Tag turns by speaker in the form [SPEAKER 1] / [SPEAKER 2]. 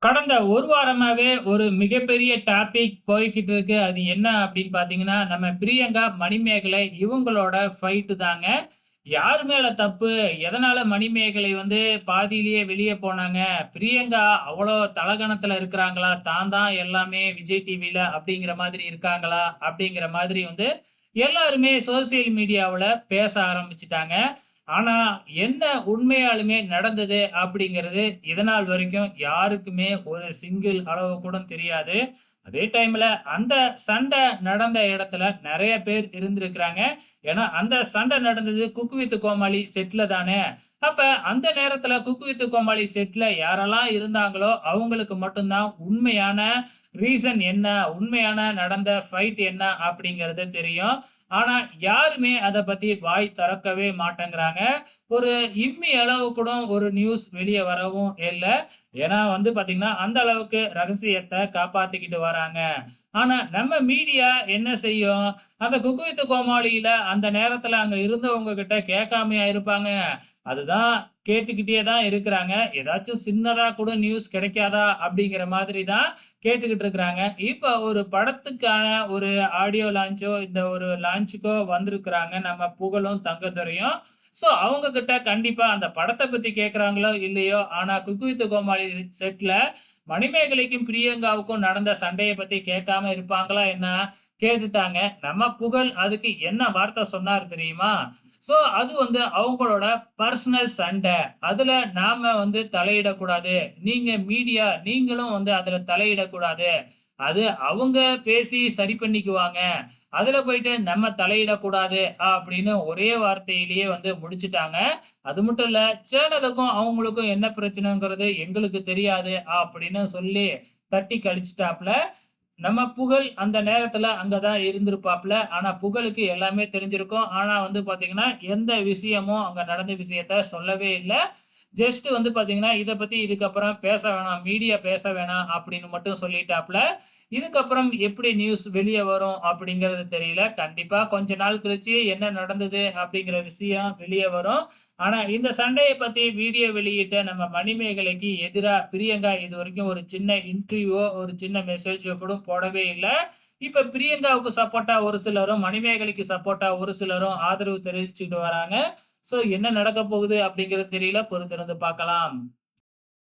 [SPEAKER 1] கடந்த ஒரு வாரமாவே ஒரு மிகப்பெரிய டாபிக் போய்க்கிட்டு இருக்கு. அது என்ன அப்படின்னு பார்த்தீங்கன்னா, நம்ம பிரியங்கா, மணிமேகலை இவங்களோட ஃபைட் தாங்க. யாரு மேல தப்பு? எதனால மணிமேகலை வந்து பாதியிலேயே வெளிய போனாங்க? பிரியங்கா அவ்வளோ தலகணத்துல இருக்கிறாங்களா? தான் தான் எல்லாமே விஜய் டிவில அப்படிங்கிற மாதிரி இருக்காங்களா? அப்படிங்கிற மாதிரி வந்து எல்லாருமே சோசியல் மீடியாவுல பேச ஆரம்பிச்சுட்டாங்க. ஆனா, என்ன உண்மையாலுமே நடந்தது அப்படிங்கிறது இதுநாள் வரைக்கும் யாருக்குமே ஒரு சிங்கிள் அளவு கூட தெரியாது. அதே டைம்ல அந்த சண்டை நடந்த இடத்துல நெறைய பேர் இருந்திருக்கிறாங்க. ஏன்னா, அந்த சண்டை நடந்தது குக் வித் கோமாளி செட்ல தானே. அப்ப அந்த நேரத்துல குக் வித் கோமாளி செட்ல யாரெல்லாம் இருந்தாங்களோ, அவங்களுக்கு மட்டும் தான் உண்மையான ரீசன் என்ன? உண்மையான நடந்த ஃபைட் என்ன? அப்படிங்கிறது தெரியும். ஆனா, யாருமே அத பத்தி வாய் தொறக்கவே மாட்டேங்கிறாங்க. ஒரு இம்மி அளவு கூட ஒரு நியூஸ் வெளிய வரவும் இல்ல. ஏன்னா வந்து பார்த்தீங்கன்னா, அந்த அளவுக்கு ரகசியத்த காப்பாத்திக்கிட்டு வராங்க. ஆனா, நம்ம மீடியா என்ன செய்யும்? அந்த குக் வித் கோமாளியில அந்த நேரத்துல அங்க இருந்தவங்க கிட்ட கேட்காமயா இருப்பாங்க? அதுதான் கேட்டுக்கிட்டே தான் இருக்கிறாங்க. ஏதாச்சும் சின்னதா கூட நியூஸ் கிடைக்காதா? அப்படிங்கிற மாதிரி தான் கேட்டுக்கிட்டு இருக்கிறாங்க. இப்ப ஒரு படத்துக்கான ஒரு ஆடியோ லான்ச்சோ, இந்த ஒரு லான்ச்சுக்கோ வந்திருக்கிறாங்க நம்ம புகழும், தங்கத்துரையும். ஸோ அவங்க கிட்ட கண்டிப்பா அந்த படத்த பத்தி கேட்கிறாங்களோ, இல்லையோ, ஆனா குக் வித் கோமாளி செட்ல மணிமேகலைக்கும், பிரியங்காவுக்கும் நடந்த சண்டைய பத்தி கேட்காம இருப்பாங்களா என்ன? கேட்டுட்டாங்க. நம்ம புகழ் அதுக்கு என்ன வார்த்தை சொன்னாரு தெரியுமா? ஸோ அது வந்து அவங்களோட பர்சனல் சண்ட. அதுல நாம வந்து தலையிடக்கூடாது. நீங்க மீடியா நீங்களும் வந்து அதுல தலையிடக்கூடாது. அது அவங்க பேசி சரி பண்ணிக்குவாங்க. அதுல போயிட்டு நம்ம தலையிடக்கூடாது அப்படின்னு ஒரே வார்த்தையிலேயே வந்து முடிச்சுட்டாங்க. அது மட்டும் இல்ல, சேனலுக்கும் அவங்களுக்கும் என்ன பிரச்சனைங்கிறது எங்களுக்கு தெரியாது அப்படின்னு சொல்லி தட்டி கழிச்சுட்டாப்ல. நம்ம புகழ் அந்த நேரத்துல அங்க தான் இருந்திருப்பாப்ல. ஆனா புகழுக்கு எல்லாமே தெரிஞ்சிருக்கும். ஆனா வந்து பாத்தீங்கன்னா, எந்த விஷயமும் அங்க நடந்த விஷயத்த சொல்லவே இல்ல. ஜஸ்ட் வந்து பாத்தீங்கன்னா, இத பத்தி இதுக்கப்புறம் பேச வேணாம். மீடியா பேச வேணாம் அப்படின்னு மட்டும் சொல்லிட்டாப்ல. இதுக்கப்புறம் எப்படி நியூஸ் வெளிய வரும் அப்படிங்கிறது தெரியல. கண்டிப்பா கொஞ்ச நாள் கழிச்சு என்ன நடந்தது அப்படிங்கிற விஷயம் வெளிய வரும். ஆனா இந்த சண்டைய பத்தி வீடியோ வெளியிட்ட நம்ம மணிமேகலைக்கு எதிரா பிரியங்கா இதுவரைக்கும் ஒரு சின்ன இன்டர்வியூவோ, ஒரு சின்ன மெசேஜோ கூட போடவே இல்ல. இப்ப பிரியங்காவுக்கு சப்போர்ட்டா ஒரு சிலரும், மணிமேகலைக்கு சப்போர்ட்டா ஒரு சிலரும் ஆதரவு தெரிவிச்சுட்டு வராங்க. சோ என்ன நடக்கப் போகுது அப்படிங்கிறது தெரியல. பொறுத்திருந்து பார்க்கலாம்.